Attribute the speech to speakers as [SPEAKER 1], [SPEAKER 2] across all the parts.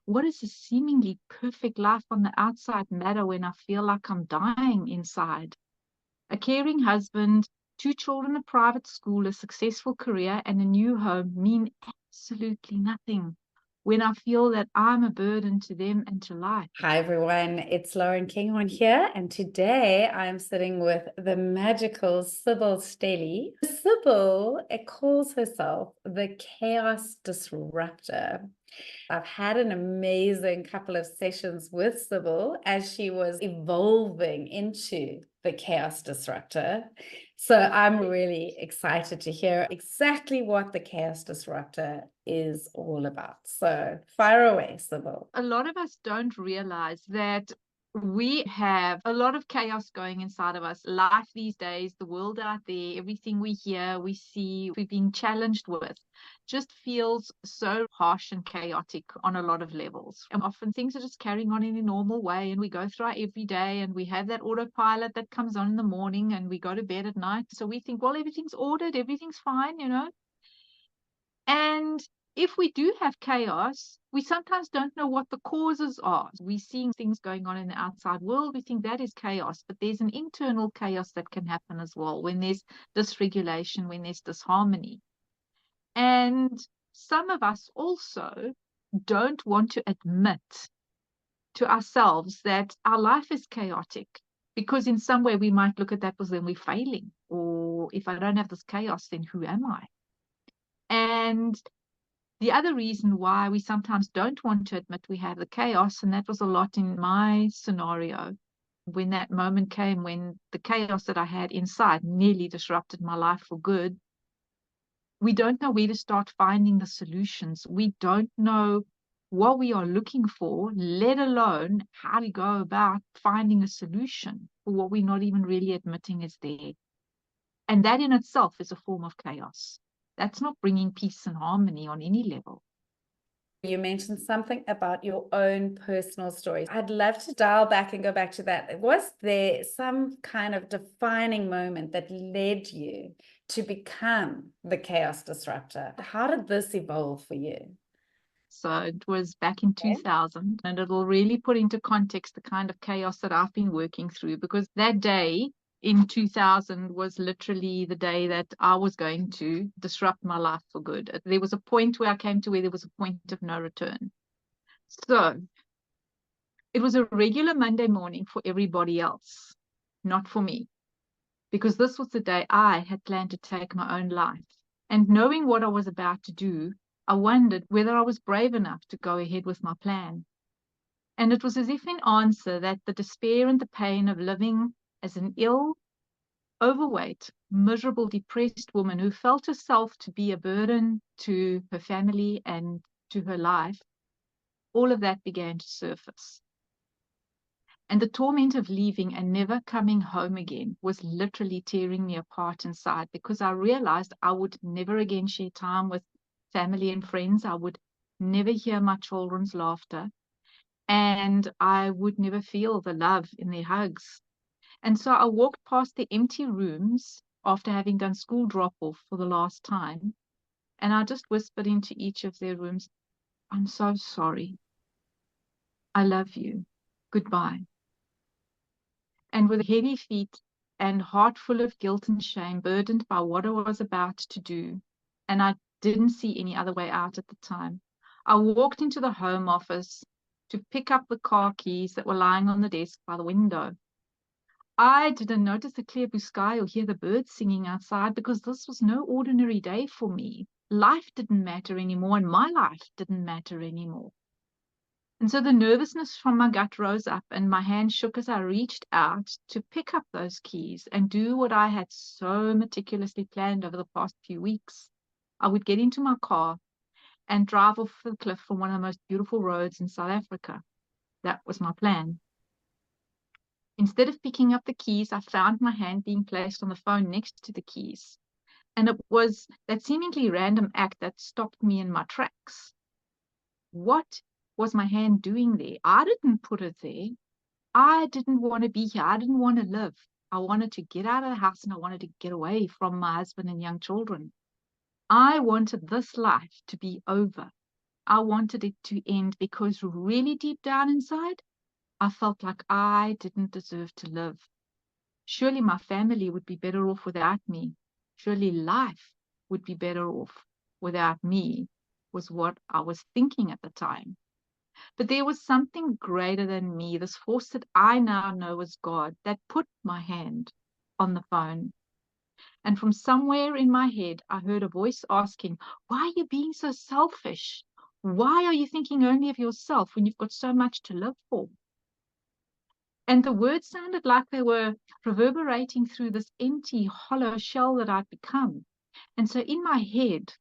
[SPEAKER 1] what does a seemingly perfect life on the outside matter when I feel like I'm dying inside? A caring husband, 2 children, a private school, a successful career, and a new home mean absolutely nothing when I feel that I'm a burden to them and to life.
[SPEAKER 2] Hi everyone, it's Lauren Kinghorn here, and today I'm sitting with the magical Sibylle Stehli. Sibylle calls herself the chaos disruptor. I've had an amazing couple of sessions with Sibylle as she was evolving into the chaos disruptor. So I'm really excited to hear exactly what the chaos disruptor is all about. So fire away, Sibylle.
[SPEAKER 1] A lot of us don't realize that we have a lot of chaos going inside of us. Life these days, the world out there, everything we hear, we see, we're being challenged with, just feels so harsh and chaotic on a lot of levels. And often things are just carrying on in a normal way, and we go through our everyday, and we have that autopilot that comes on in the morning, and we go to bed at night. So we think, well, everything's ordered, everything's fine, you know. And if we do have chaos, we sometimes don't know what the causes are. We're seeing things going on in the outside world. We think that is chaos, but there's an internal chaos that can happen as well when there's dysregulation, when there's disharmony. And some of us also don't want to admit to ourselves that our life is chaotic, because in some way we might look at that as then we're failing, or if I don't have this chaos, then who am I? And the other reason why we sometimes don't want to admit we have the chaos, and that was a lot in my scenario, when that moment came when the chaos that I had inside nearly disrupted my life for good, we don't know where to start finding the solutions. We don't know what we are looking for, let alone how to go about finding a solution for what we're not even really admitting is there. And that in itself is a form of chaos. That's not bringing peace and harmony on any level.
[SPEAKER 2] You mentioned something about your own personal stories. I'd love to dial back and go back to that. Was there some kind of defining moment that led you to become the chaos disruptor? How did this evolve for you?
[SPEAKER 1] So it was back in 2000, and it'll really put into context the kind of chaos that I've been working through, because that day in 2000 was literally the day that I was going to disrupt my life for good. There was a point where I came to where there was a point of no return. So it was a regular Monday morning for everybody else, not for me, because this was the day I had planned to take my own life. And knowing what I was about to do, I wondered whether I was brave enough to go ahead with my plan. And it was as if in answer that the despair and the pain of living as an ill, overweight, miserable, depressed woman who felt herself to be a burden to her family and to her life, all of that began to surface. And the torment of leaving and never coming home again was literally tearing me apart inside, because I realized I would never again share time with family and friends. I would never hear my children's laughter, and I would never feel the love in their hugs. And so I walked past the empty rooms after having done school drop-off for the last time, and I just whispered into each of their rooms, "I'm so sorry. I love you. Goodbye." And with heavy feet and heart full of guilt and shame, burdened by what I was about to do, and I didn't see any other way out at the time, I walked into the home office to pick up the car keys that were lying on the desk by the window. I didn't notice the clear blue sky or hear the birds singing outside, because this was no ordinary day for me. Life didn't matter anymore, and my life didn't matter anymore. And so the nervousness from my gut rose up, and my hand shook as I reached out to pick up those keys and do what I had so meticulously planned over the past few weeks. I would get into my car and drive off the cliff from one of the most beautiful roads in South Africa. That was my plan. Instead of picking up the keys, I found my hand being placed on the phone next to the keys. And it was that seemingly random act that stopped me in my tracks. What was my hand doing there? I didn't put it there. I didn't want to be here. I didn't want to live. I wanted to get out of the house, and I wanted to get away from my husband and young children. I wanted this life to be over. I wanted it to end because really deep down inside, I felt like I didn't deserve to live. Surely my family would be better off without me. Surely life would be better off without me, was what I was thinking at the time. But there was something greater than me, this force that I now know as God, that put my hand on the phone. And from somewhere in my head, I heard a voice asking, why are you being so selfish? Why are you thinking only of yourself when you've got so much to live for? And the words sounded like they were reverberating through this empty, hollow shell that I'd become. And so in my head,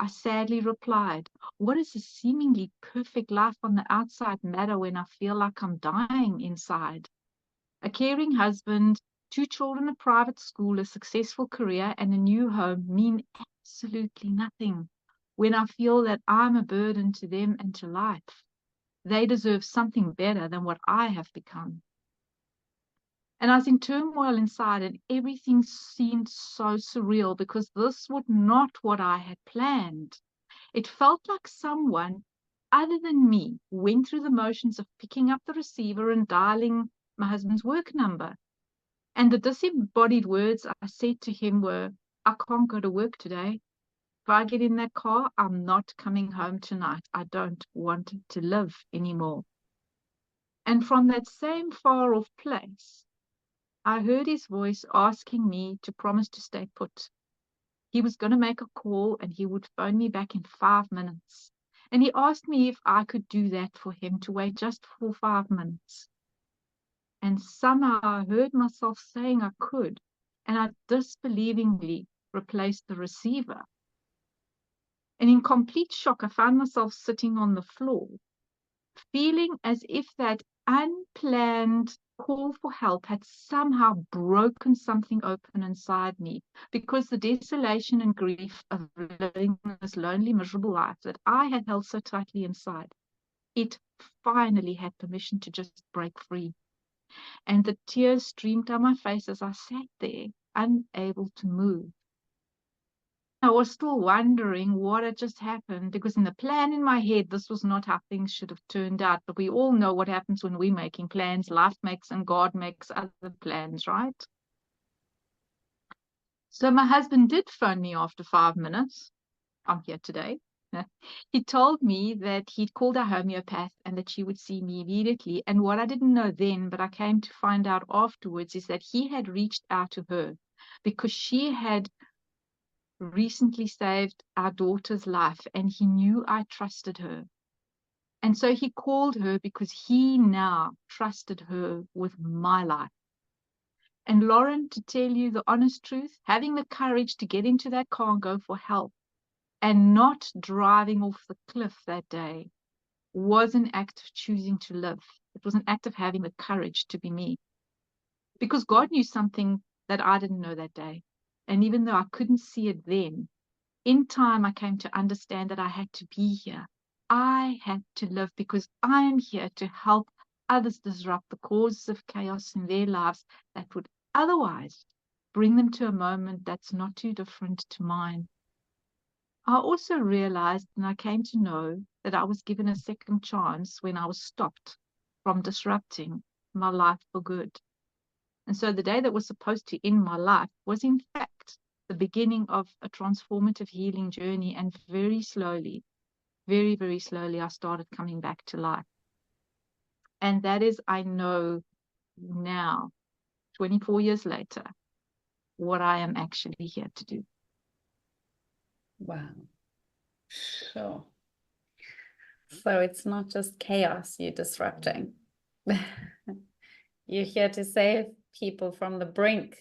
[SPEAKER 1] I sadly replied, what does a seemingly perfect life on the outside matter when I feel like I'm dying inside? A caring husband, 2 children, a private school, a successful career, and a new home mean absolutely nothing when I feel that I'm a burden to them and to life. They deserve something better than what I have become. And I was in turmoil inside, and everything seemed so surreal because this was not what I had planned. It felt like someone other than me went through the motions of picking up the receiver and dialing my husband's work number. And the disembodied words I said to him were, I can't go to work today. If I get in that car, I'm not coming home tonight. I don't want to live anymore. And from that same far off place, I heard his voice asking me to promise to stay put. He was going to make a call and he would phone me back in 5 minutes. And he asked me if I could do that for him, to wait just for 5 minutes. And somehow I heard myself saying I could, and I disbelievingly replaced the receiver. And in complete shock, I found myself sitting on the floor, feeling as if that unplanned call for help had somehow broken something open inside me, because the desolation and grief of living this lonely, miserable life that I had held so tightly inside, it finally had permission to just break free. And the tears streamed down my face as I sat there, unable to move. I was still wondering what had just happened, because in the plan in my head, this was not how things should have turned out. But we all know what happens when we're making plans. Life makes and God makes other plans, right? So my husband did phone me after 5 minutes. I'm here today. He told me that he'd called a homeopath and that she would see me immediately. And what I didn't know then, but I came to find out afterwards, is that he had reached out to her because she had recently saved our daughter's life, and he knew I trusted her. And so he called her because he now trusted her with my life. And Lauren, to tell you the honest truth, having the courage to get into that car and go for help and not driving off the cliff that day was an act of choosing to live. It was an act of having the courage to be me. Because God knew something that I didn't know that day. And even though I couldn't see it then, in time I came to understand that I had to be here. I had to live because I am here to help others disrupt the causes of chaos in their lives that would otherwise bring them to a moment that's not too different to mine. I also realized, and I came to know, that I was given a second chance when I was stopped from disrupting my life for good. And so the day that was supposed to end my life was in fact the beginning of a transformative healing journey. And very slowly, very, very slowly, I started coming back to life. And that is, I know now, 24 years later, what I am actually here to do.
[SPEAKER 2] Wow. Sure. So it's not just chaos you're disrupting. You're here to save people from the brink.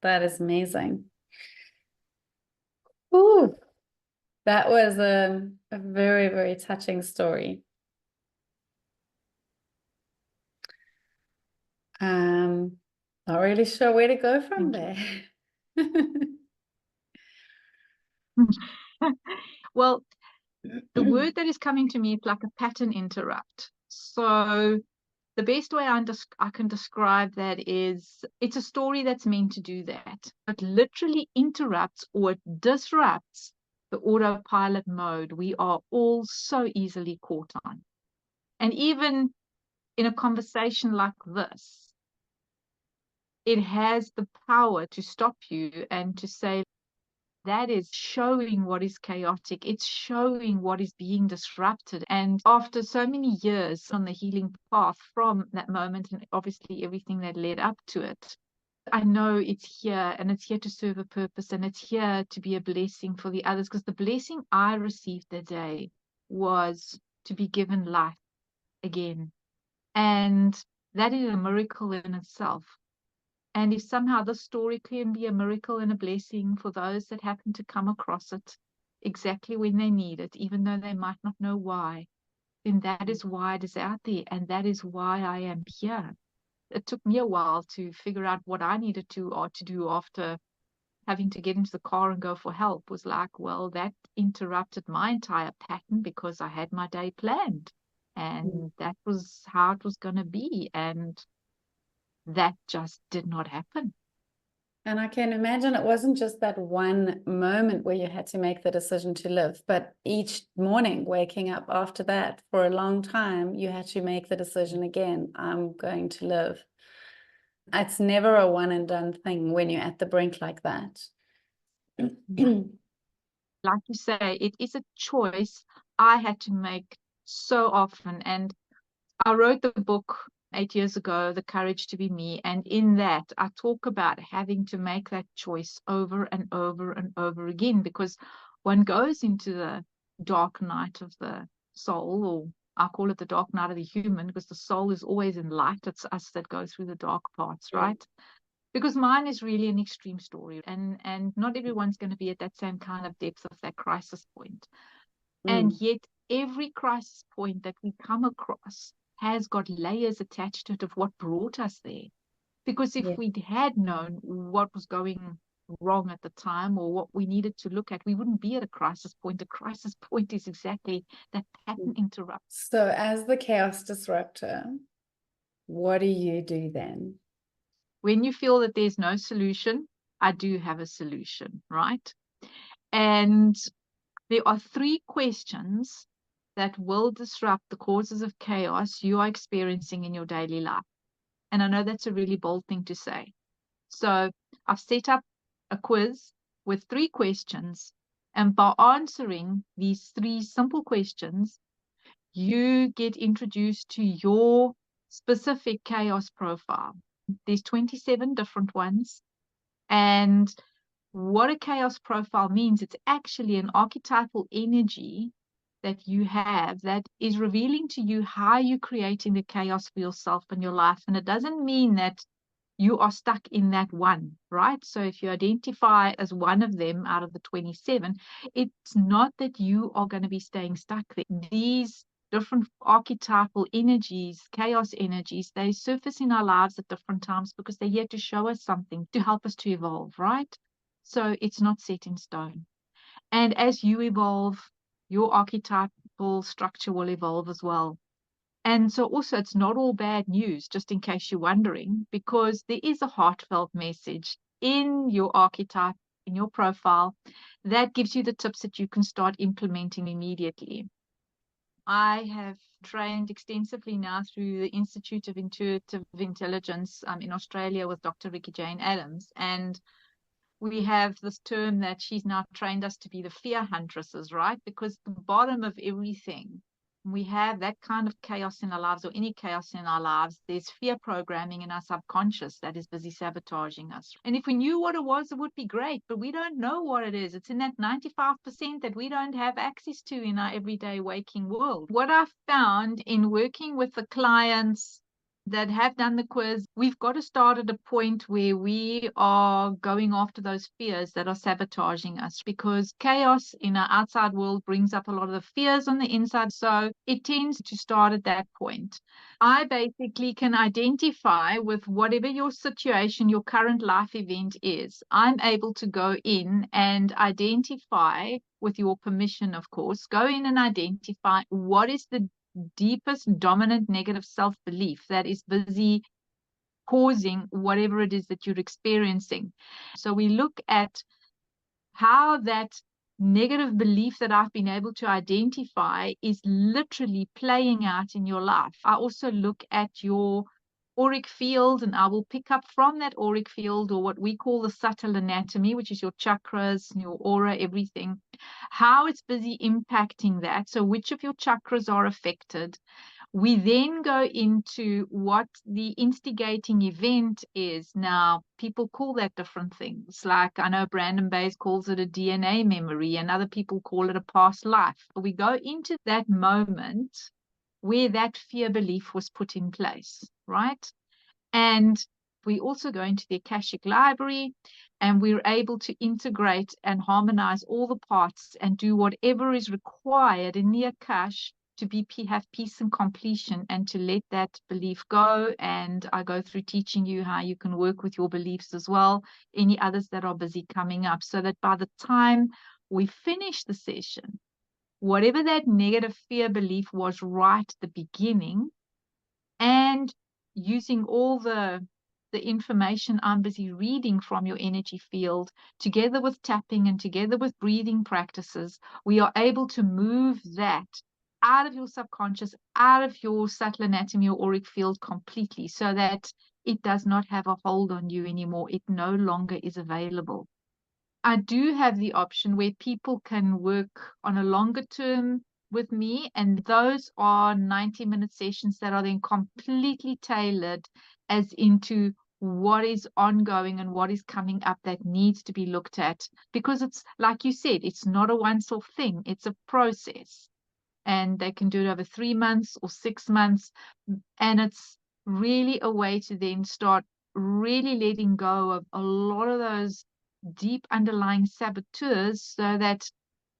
[SPEAKER 2] That is amazing. Ooh, that was a very, very touching story. Not really sure where to go from there.
[SPEAKER 1] Well, the word that is coming to me is like a pattern interrupt. So the best way I can describe that is, it's a story that's meant to do that. It literally interrupts or it disrupts the autopilot mode we are all so easily caught on. And even in a conversation like this, it has the power to stop you and to say, that is showing what is chaotic. It's showing what is being disrupted. And after so many years on the healing path from that moment, and obviously everything that led up to it, I know it's here, and it's here to serve a purpose, and it's here to be a blessing for the others, because the blessing I received that day was to be given life again. And that is a miracle in itself. And if somehow the story can be a miracle and a blessing for those that happen to come across it exactly when they need it, even though they might not know why, then that is why it is out there, and that is why I am here. It took me a while to figure out what I needed to do after having to get into the car and go for help. Was like, well, that interrupted my entire pattern because I had my day planned, and that was how it was going to be. And that just did not happen.
[SPEAKER 2] And I can imagine it wasn't just that one moment where you had to make the decision to live, but each morning waking up after that for a long time, you had to make the decision again, I'm going to live. It's never a one and done thing when you're at the brink like that.
[SPEAKER 1] Like you say, it is a choice I had to make so often. And I wrote the book 8 years ago, The Courage to Be Me. And in that, I talk about having to make that choice over and over and over again, because one goes into the dark night of the soul, or I call it the dark night of the human, because the soul is always in light. It's us that go through the dark parts, right? Because mine is really an extreme story, and not everyone's going to be at that same kind of depth of that crisis point. And yet every crisis point that we come across has got layers attached to it of what brought us there. Because if we had known what was going wrong at the time, or what we needed to look at, we wouldn't be at a crisis point. A crisis point is exactly that pattern interrupt.
[SPEAKER 2] So as the chaos disruptor, what do you do then?
[SPEAKER 1] When you feel that there's no solution, I do have a solution, right? And there are 3 questions that will disrupt the causes of chaos you are experiencing in your daily life. And I know that's a really bold thing to say. So I've set up a quiz with 3 questions. And by answering these 3 simple questions, you get introduced to your specific chaos profile. There's 27 different ones. And what a chaos profile means, it's actually an archetypal energy that you have that is revealing to you how you're creating the chaos for yourself and your life. And it doesn't mean that you are stuck in that one, right? So if you identify as one of them out of the 27, it's not that you are going to be staying stuck there. These different archetypal energies, chaos energies, they surface in our lives at different times because they're here to show us something, to help us to evolve, right? So it's not set in stone. And as you evolve, your archetypal structure will evolve as well. And so also, it's not all bad news, just in case you're wondering, because there is a heartfelt message in your archetype, in your profile, that gives you the tips that you can start implementing immediately. I have trained extensively now through the Institute of Intuitive Intelligence in Australia with Dr. Ricky Jane Adams. And we have this term that she's now trained us to be the fear huntresses, right? Because the bottom of everything, we have that kind of chaos in our lives, or any chaos in our lives, there's fear programming in our subconscious that is busy sabotaging us. And if we knew what it was, it would be great, but we don't know what it is. It's in that 95% that we don't have access to in our everyday waking world. What I've found in working with the clients that have done the quiz, we've got to start at a point where we are going after those fears that are sabotaging us, because chaos in our outside world brings up a lot of the fears on the inside. So it tends to start at that point. I basically can identify with whatever your situation, your current life event is. I'm able to go in and identify, with your permission, of course, go in and identify what is the deepest dominant negative self-belief that is busy causing whatever it is that you're experiencing. So we look at how that negative belief that I've been able to identify is literally playing out in your life. I also look at your auric field, and I will pick up from that auric field, or what we call the subtle anatomy, which is your chakras, your aura, everything, how it's busy impacting that. So which of your chakras are affected. We then go into what the instigating event is. Now, people call that different things. Like I know Brandon Bayes calls it a DNA memory, and other people call it a past life. We go into that moment where that fear belief was put in place, right? And we also go into the Akashic Library, and we're able to integrate and harmonize all the parts and do whatever is required in the Akash to have peace and completion, and to let that belief go. And I go through teaching you how you can work with your beliefs as well, any others that are busy coming up, so that by the time we finish the session, whatever that negative fear belief was right at the beginning, and using all the information I'm busy reading from your energy field, together with tapping and together with breathing practices, we are able to move that out of your subconscious, out of your subtle anatomy or auric field completely, so that it does not have a hold on you anymore. It no longer is available. I do have the option where people can work on a longer term with me, and those are 90-minute sessions that are then completely tailored as into what is ongoing and what is coming up that needs to be looked at, because it's like you said, it's not a once-off thing, it's a process, and they can do it over 3 months or 6 months, and it's really a way to then start really letting go of a lot of those deep underlying saboteurs, so that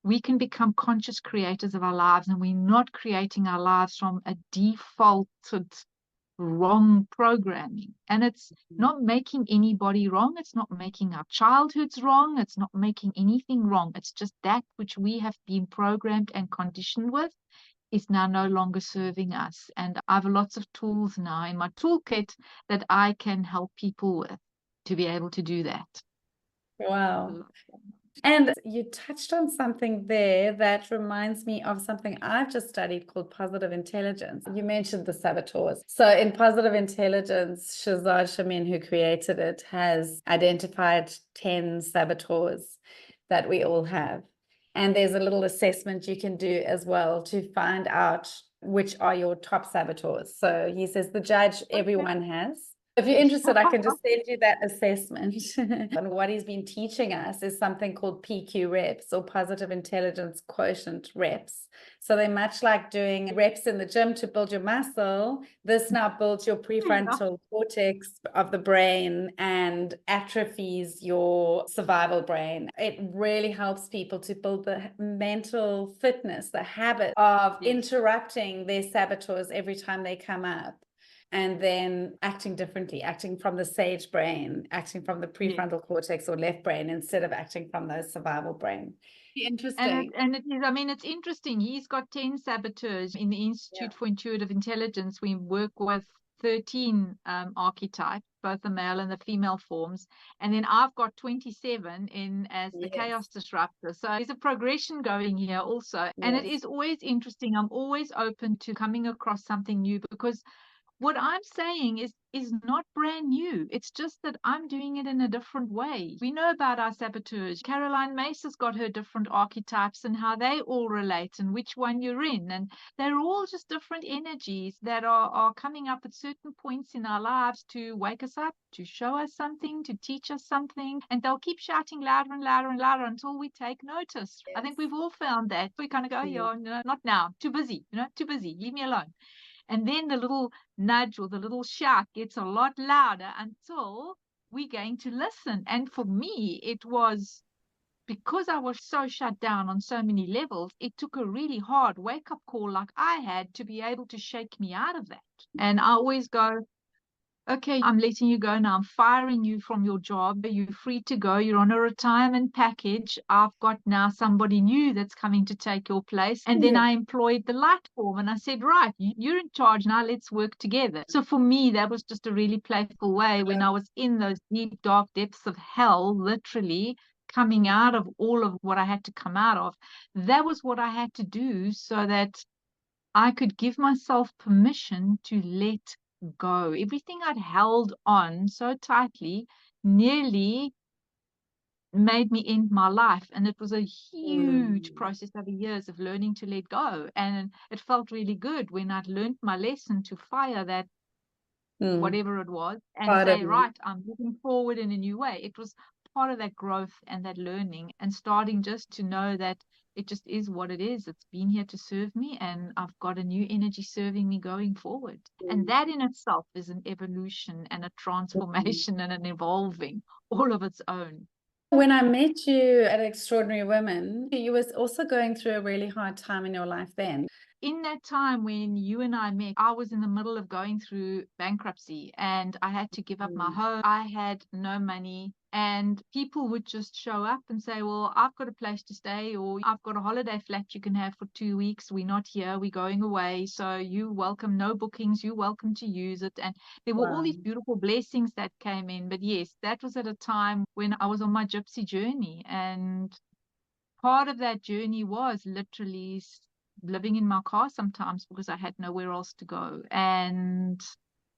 [SPEAKER 1] we can become conscious creators of our lives, and we're not creating our lives from a defaulted wrong programming. And it's not making anybody wrong, it's not making our childhoods wrong, it's not making anything wrong. It's just that which we have been programmed and conditioned with is now no longer serving us. And I have lots of tools now in my toolkit that I can help people with to be able to do that.
[SPEAKER 2] Wow. And you touched on something there that reminds me of something I've just studied called positive intelligence. You mentioned the saboteurs. So in positive intelligence, Shazad Shamin, who created it, has identified 10 saboteurs that we all have. And there's a little assessment you can do as well to find out which are your top saboteurs. So he says the judge everyone has. If you're interested, I can just send you that assessment. And what he's been teaching us is something called PQ reps, or positive intelligence quotient reps. So they're much like doing reps in the gym to build your muscle. This now builds your prefrontal cortex of the brain and atrophies your survival brain. It really helps people to build the mental fitness, the habit of interrupting their saboteurs every time they come up, and then acting differently, acting from the sage brain, acting from the prefrontal cortex or left brain, instead of acting from the survival brain. Interesting.
[SPEAKER 1] And it is, I mean, it's interesting. He's got 10 saboteurs. In the Institute for Intuitive Intelligence, we work with 13 archetypes, both the male and the female forms. And then I've got 27 in as the chaos disruptor. So there's a progression going here also. And it is always interesting. I'm always open to coming across something new, because what I'm saying is not brand new. It's just that I'm doing it in a different way. We know about our saboteurs. Caroline Mace has got her different archetypes and how they all relate and which one you're in. And they're all just different energies that are coming up at certain points in our lives to wake us up, to show us something, to teach us something. And they'll keep shouting louder and louder and louder until we take notice. I think we've all found that. We kind of go, no, not now. Too busy, too busy. Leave me alone. And then the little nudge or the little shout gets a lot louder until we're going to listen. And for me, it was because I was so shut down on so many levels, it took a really hard wake-up call like I had to be able to shake me out of that. And I always go, okay, I'm letting you go now. I'm firing you from your job. You're free to go. You're on a retirement package. I've got now somebody new that's coming to take your place. And then I employed the light form and I said, right, you're in charge now. Let's work together. So for me, that was just a really playful way when I was in those deep, dark depths of hell, literally coming out of all of what I had to come out of, that was what I had to do so that I could give myself permission to let go. Everything I'd held on so tightly nearly made me end my life. And it was a huge process over years of learning to let go. And it felt really good when I'd learned my lesson to fire that whatever it was and
[SPEAKER 2] Part of
[SPEAKER 1] say,
[SPEAKER 2] me.
[SPEAKER 1] right, I'm moving forward in a new way. It was part of that growth and that learning and starting just to know that it just is what it is. It's been here to serve me, and I've got a new energy serving me going forward. And that in itself is an evolution and a transformation and an evolving all of its own.
[SPEAKER 2] When I met you at Extraordinary Women, you was also going through a really hard time in your life then.
[SPEAKER 1] In that time when you and I met, I was in the middle of going through bankruptcy and I had to give up my home. I had no money, and people would just show up and say, well, I've got a place to stay, or I've got a holiday flat you can have for 2 weeks. We're not here, we're going away. So you welcome, no bookings, you're welcome to use it. And there were all these beautiful blessings that came in. But yes, that was at a time when I was on my gypsy journey. And part of that journey was literally living in my car sometimes because I had nowhere else to go. And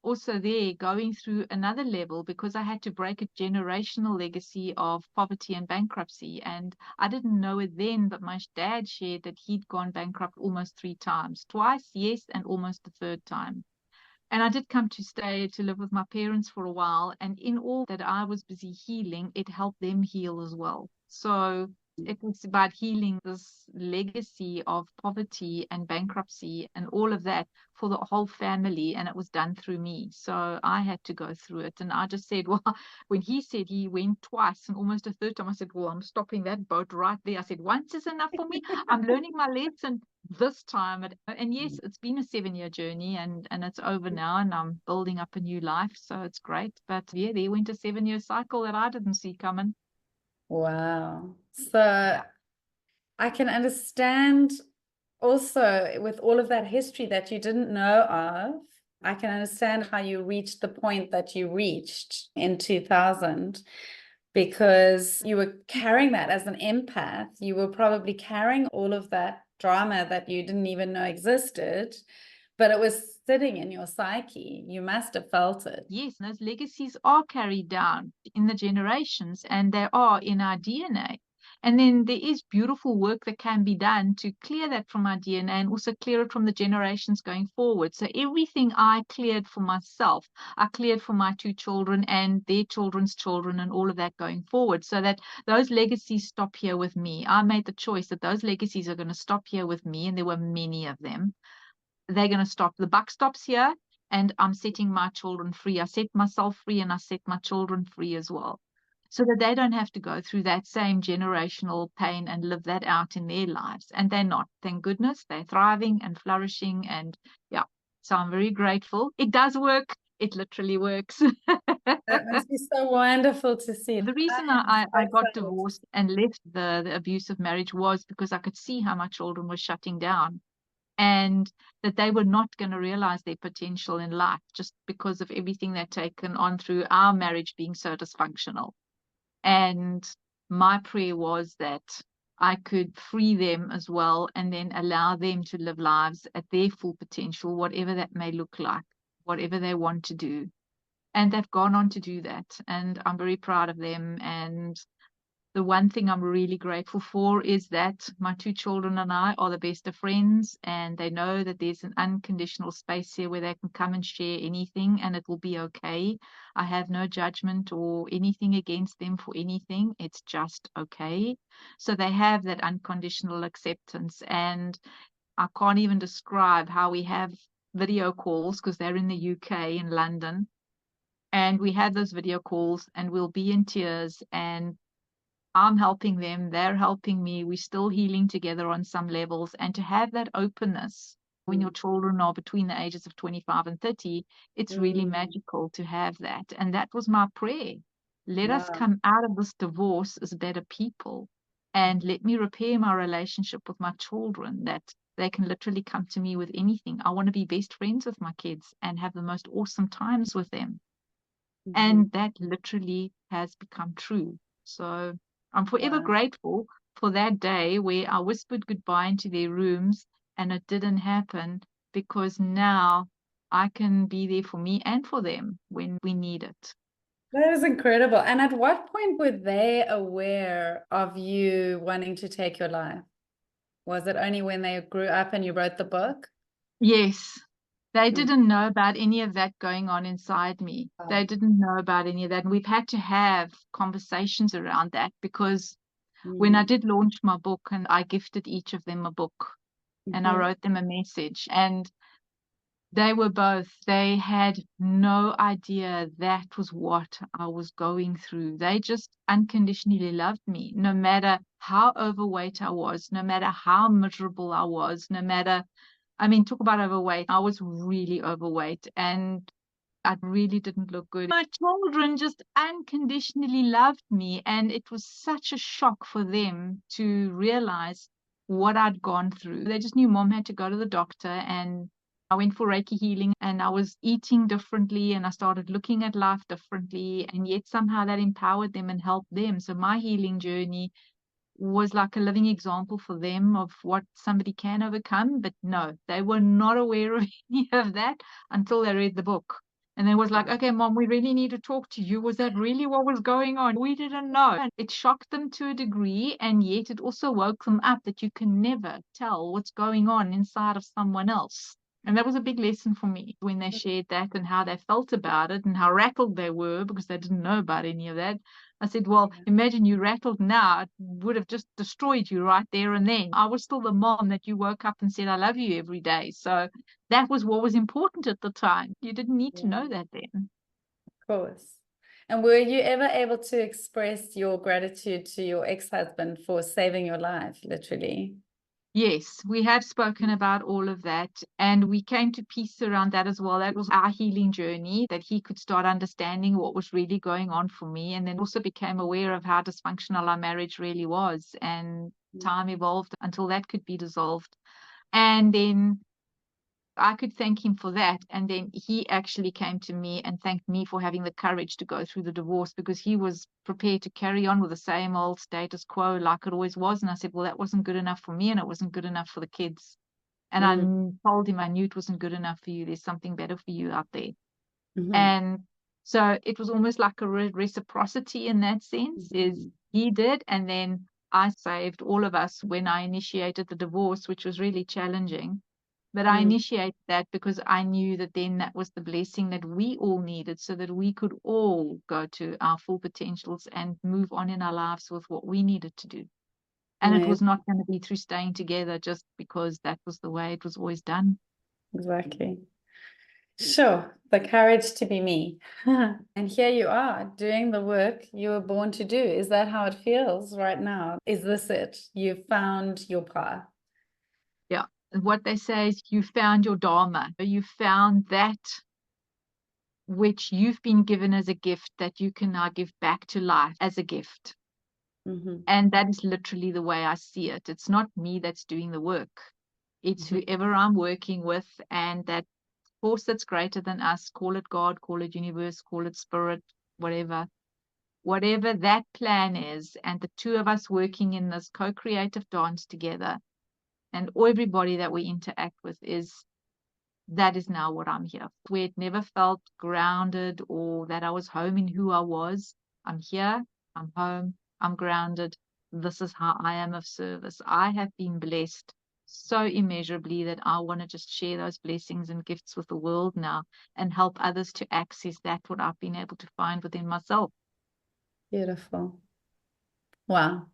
[SPEAKER 1] also there going through another level because I had to break a generational legacy of poverty and bankruptcy. And I didn't know it then, but my dad shared that he'd gone bankrupt almost 3 times, twice, yes, and almost the 3rd time. And I did come to stay to live with my parents for a while. And in all that I was busy healing, it helped them heal as well. So it was about healing this legacy of poverty and bankruptcy and all of that for the whole family. And it was done through me. So I had to go through it. And I just said, well, when he said he went twice and almost a 3rd time, I said, well, I'm stopping that boat right there. I said, once is enough for me. I'm learning my lesson this time. And yes, it's been a 7-year journey and it's over now, and I'm building up a new life. So it's great. But yeah, there went a 7-year cycle that I didn't see coming.
[SPEAKER 2] Wow. So I can understand also with all of that history that you didn't know of, I can understand how you reached the point that you reached in 2000, because you were carrying that as an empath. You were probably carrying all of that drama that you didn't even know existed, but it was sitting in your psyche. You must have felt it.
[SPEAKER 1] Yes, those legacies are carried down in the generations and they are in our DNA. And then there is beautiful work that can be done to clear that from our DNA and also clear it from the generations going forward. So everything I cleared for myself, I cleared for my 2 children and their children's children and all of that going forward, so that those legacies stop here with me. I made the choice that those legacies are going to stop here with me, and there were many of them. They're going to stop. The buck stops here, and I'm setting my children free. I set myself free and I set my children free as well, so that they don't have to go through that same generational pain and live that out in their lives. And they're not. Thank goodness, they're thriving and flourishing. And yeah, so I'm very grateful. It does work. It literally works.
[SPEAKER 2] That must be so wonderful to see.
[SPEAKER 1] The reason I got divorced and left the abusive marriage was because I could see how my children were shutting down, and that they were not going to realize their potential in life just because of everything they'd taken on through our marriage being so dysfunctional. And my prayer was that I could free them as well, and then allow them to live lives at their full potential, whatever that may look like, whatever they want to do. And they've gone on to do that. And I'm very proud of them. And the one thing I'm really grateful for is that my 2 children and I are the best of friends, and they know that there's an unconditional space here where they can come and share anything and it will be okay. I have no judgment or anything against them for anything. It's just okay. So they have that unconditional acceptance, and I can't even describe how we have video calls because they're in the UK, in London, and we have those video calls and we'll be in tears, and I'm helping them, they're helping me, we're still healing together on some levels. And to have that openness when your children are between the ages of 25 and 30, it's really magical to have that. And that was my prayer. Let us come out of this divorce as better people, and let me repair my relationship with my children, that they can literally come to me with anything. I want to be best friends with my kids and have the most awesome times with them. And that literally has become true. So I'm forever
[SPEAKER 2] Wow.
[SPEAKER 1] grateful for that day where I whispered goodbye into their rooms and it didn't happen, because now I can be there for me and for them when we need it.
[SPEAKER 2] That is incredible. And at what point were they aware of you wanting to take your life? Was it only when they grew up and you wrote the book?
[SPEAKER 1] Yes, they
[SPEAKER 2] Mm.
[SPEAKER 1] didn't know about any of that going on inside me.
[SPEAKER 2] Wow.
[SPEAKER 1] They didn't know about any of that. And we've had to have conversations around that, because when I
[SPEAKER 2] Mm.
[SPEAKER 1] did launch my book and I gifted each of them a book and I
[SPEAKER 2] Mhm.
[SPEAKER 1] wrote them a message, and they had no idea that was what I was going through. They just unconditionally loved me, no matter how overweight I was, no matter how miserable I was, no matter, I mean, talk about overweight. I was really overweight and I really didn't look good. My children just unconditionally loved me, and it was such a shock for them to realize what I'd gone through. They just knew mom had to go to the doctor, and I went for Reiki healing, and I was eating differently, and I started looking at life differently, and yet somehow that empowered them and helped them. So my healing journey was like a living example for them of what somebody can overcome. But no, they were not aware of any of that until they read the book. And they was like, okay, mom, we really need to talk to you. Was that really what was going on? We didn't know. And it shocked them to a degree, and yet it also woke them up that you can never tell what's going on inside of someone else. And that was a big lesson for me when they shared that and how they felt about it and how rattled they were because they didn't know about any of that. I said, well, imagine you rattled now. It would have just destroyed you right there and then. I was still the mom that you woke up and said, I love you every day. So that was what was important at the time. You didn't need to know that then.
[SPEAKER 2] Of course. And were you ever able to express your gratitude to your ex-husband for saving your life, literally?
[SPEAKER 1] Yes, we have spoken about all of that, and we came to peace around that as well. That was our healing journey, that he could start understanding what was really going on for me, and then also became aware of how dysfunctional our marriage really was. And time evolved until that could be dissolved. And then I could thank him for that. And then he actually came to me and thanked me for having the courage to go through the divorce, because he was prepared to carry on with the same old status quo like it always was. And I said, well, that wasn't good enough for me and it wasn't good enough for the kids. And I told him I knew it wasn't good enough for you. There's something better for you out there. And so it was almost like a reciprocity in that sense, is he did. And then I saved all of us when I initiated the divorce, which was really challenging. But I initiated that because I knew that then that was the blessing that we all needed, so that we could all go to our full potentials and move on in our lives with what we needed to do. And it was not going to be through staying together just because that was the way it was always done.
[SPEAKER 2] Exactly. Sure, the courage to be me. And here you are doing the work you were born to do. Is that how it feels right now? Is this it? You've found your path.
[SPEAKER 1] Yeah. What they say is you found your Dharma. You found that which you've been given as a gift that you can now give back to life as a gift. And that is literally the way I see it. It's not me that's doing the work. It's whoever I'm working with, and that force that's greater than us, call it God, call it universe, call it spirit, whatever that plan is, and the two of us working in this co-creative dance together, and everybody that we interact with, that is now what I'm here. Where it never felt grounded or that I was home in who I was. I'm here, I'm home, I'm grounded. This is how I am of service. I have been blessed so immeasurably that I want to just share those blessings and gifts with the world now and help others to access that what I've been able to find within myself.
[SPEAKER 2] Beautiful. Wow,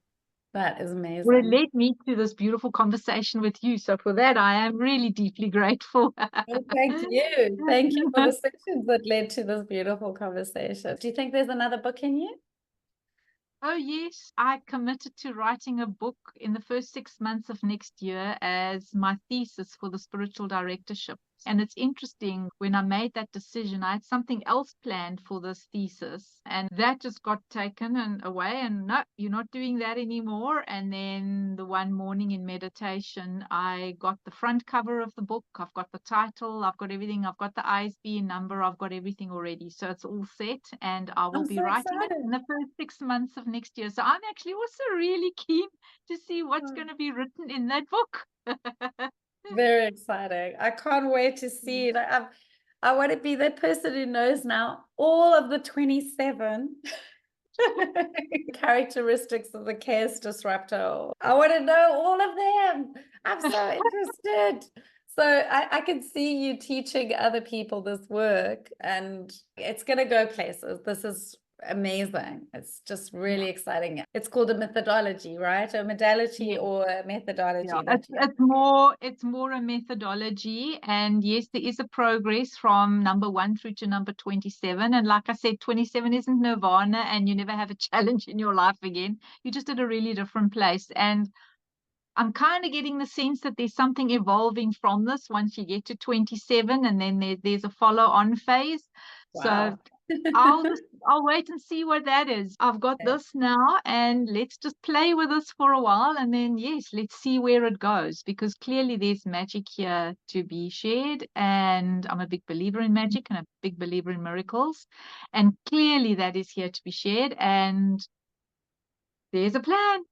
[SPEAKER 2] that is
[SPEAKER 1] Well, it
[SPEAKER 2] amazing.
[SPEAKER 1] led me to this beautiful conversation with you. So for that, I am really deeply grateful.
[SPEAKER 2] Well, thank you. Thank you for the sessions that led to this beautiful conversation. Do you think there's another book in you?
[SPEAKER 1] Oh, yes. I committed to writing a book in the first 6 months of next year as my thesis for the spiritual directorship. And it's interesting, when I made that decision, I had something else planned for this thesis, and that just got taken and away, and no, you're not doing that anymore. And then the one morning in meditation, I got the front cover of the book, I've got the title, I've got everything, I've got the ISBN number, I've got everything already. So it's all set, and I will
[SPEAKER 2] I'm
[SPEAKER 1] be
[SPEAKER 2] so
[SPEAKER 1] writing it
[SPEAKER 2] excited.
[SPEAKER 1] in the first 6 months of next year. So I'm actually also really keen to see what's
[SPEAKER 2] Oh.
[SPEAKER 1] going to be written in that book.
[SPEAKER 2] Very exciting. I can't wait to see it. I want to be that person who knows now all of the 27 characteristics of the chaos disruptor. I want to know all of them. I'm so interested. So I can see you teaching other people this work, and it's going to go places. This is amazing. It's just really exciting. It's called a methodology, right? A modality
[SPEAKER 1] Yeah.
[SPEAKER 2] or a methodology
[SPEAKER 1] Yeah,
[SPEAKER 2] that
[SPEAKER 1] it's more a methodology, and yes, there is a progress from number 1 through to number 27. And like I said, 27 isn't nirvana, and you never have a challenge in your life again. You're just at a really different place. And I'm kind of getting the sense that there's something evolving from this once you get to 27, and then there's a follow-on phase. So
[SPEAKER 2] wow.
[SPEAKER 1] I'll wait and see what that is. I've got this now, and let's just play with this for a while, and then yes, let's see where it goes, because clearly there's magic here to be shared, and I'm a big believer in magic and a big believer in miracles, and clearly that is here to be shared, and there's a plan,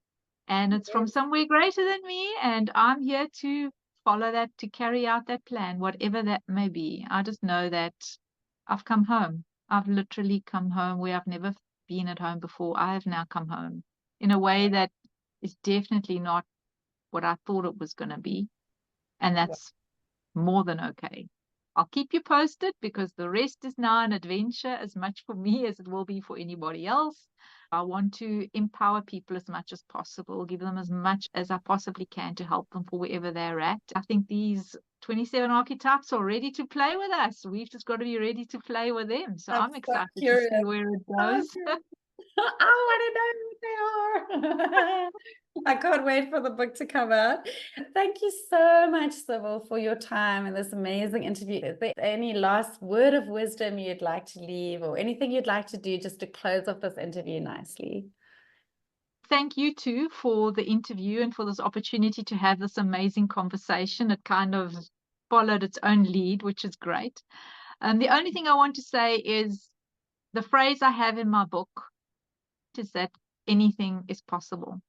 [SPEAKER 1] and it's from somewhere greater than me, and I'm here to follow that, to carry out that plan, whatever that may be. I just know that I've come home. I've literally come home where I've never been at home before. I have now come home in a way that is definitely not what I thought it was going to be. And that's more than okay. I'll keep you posted, because the rest is now an adventure, as much for me as it will be for anybody else. I want to empower people as much as possible, give them as much as I possibly can to help them for wherever they're at. I think these 27 archetypes are ready to play with us. We've just got to be ready to play with them. So
[SPEAKER 2] I'm
[SPEAKER 1] I'm
[SPEAKER 2] so
[SPEAKER 1] excited to
[SPEAKER 2] curious.
[SPEAKER 1] see where it goes.
[SPEAKER 2] I want to know who they are. I can't wait for the book to come out. Thank you so much, Sibylle, for your time and this amazing interview. Is there any last word of wisdom you'd like to leave, or anything you'd like to do just to close off this interview nicely?
[SPEAKER 1] Thank you too for the interview and for this opportunity to have this amazing conversation. It kind of followed its own lead, which is great. The only thing I want to say is the phrase I have in my book is that anything is possible.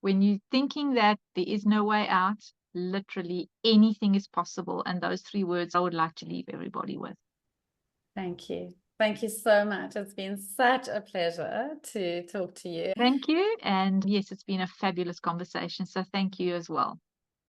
[SPEAKER 1] When you're thinking that there is no way out, literally anything is possible. And those 3 words I would like to leave everybody with.
[SPEAKER 2] Thank you. Thank you so much. It's been such a pleasure to talk to you.
[SPEAKER 1] Thank you. And yes, it's been a fabulous conversation. So thank you as well.